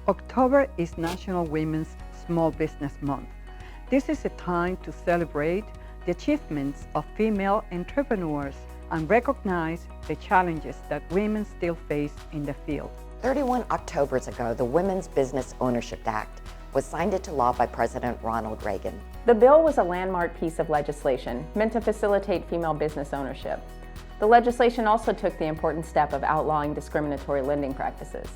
October is National Women's Small Business Month. This is a time to celebrate the achievements of female entrepreneurs and recognize the challenges that women still face in the field. 31 Octobers ago, the Women's Business Ownership Act was signed into law by President Ronald Reagan. The bill was a landmark piece of legislation meant to facilitate female business ownership. The legislation also took the important step of outlawing discriminatory lending practices.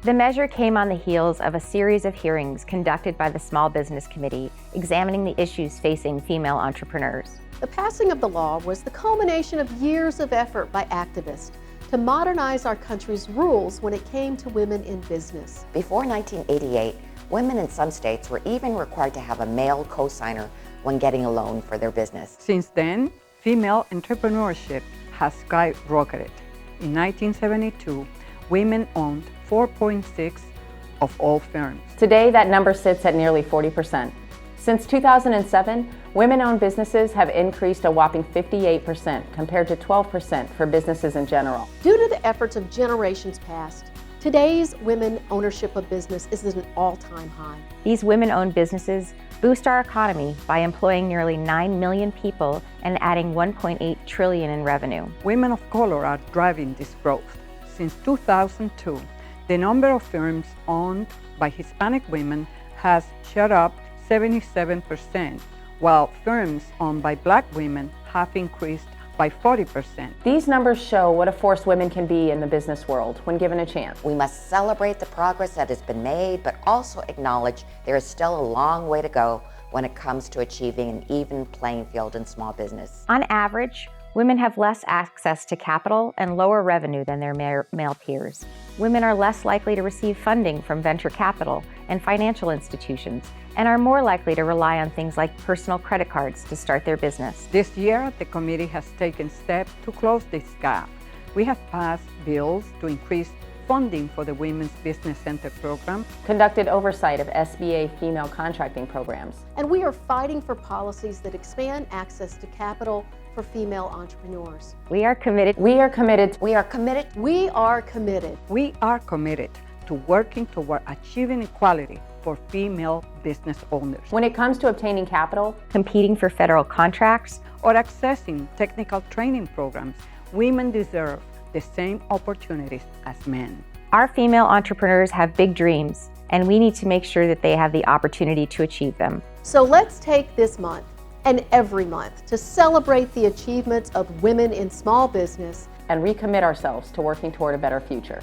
The measure came on the heels of a series of hearings conducted by the Small Business Committee examining the issues facing female entrepreneurs. The passing of the law was the culmination of years of effort by activists to modernize our country's rules when it came to women in business. Before 1988, women in some states were even required to have a male co-signer when getting a loan for their business. Since then, female entrepreneurship has skyrocketed. In 1972, women owned 4.6% of all firms. Today, that number sits at nearly 40%. Since 2007, women-owned businesses have increased a whopping 58% compared to 12% for businesses in general. Due to the efforts of generations past, today's women ownership of business is at an all-time high. These women-owned businesses boost our economy by employing nearly 9 million people and adding $1.8 trillion in revenue. Women of color are driving this growth. Since 2002, the number of firms owned by Hispanic women has shot up 77%, while firms owned by Black women have increased by 40%. These numbers show what a force women can be in the business world when given a chance. We must celebrate the progress that has been made, but also acknowledge there is still a long way to go when it comes to achieving an even playing field in small business. On average, women have less access to capital and lower revenue than their male peers. Women are less likely to receive funding from venture capital and financial institutions, and are more likely to rely on things like personal credit cards to start their business. This year, the committee has taken steps to close this gap. We have passed bills to increase funding for the Women's Business Center program, Conducted oversight of SBA female contracting programs, And we are fighting for policies that expand access to capital for female entrepreneurs. We are committed. We are committed. We are committed. We are committed. We are committed to working toward achieving equality for female business owners, When it comes to obtaining capital, Competing for federal contracts, or accessing technical training programs. Women deserve the same opportunities as men. our female entrepreneurs have big dreams, and we need to make sure that they have the opportunity to achieve them. So let's take this month and every month to celebrate the achievements of women in small business and recommit ourselves to working toward a better future.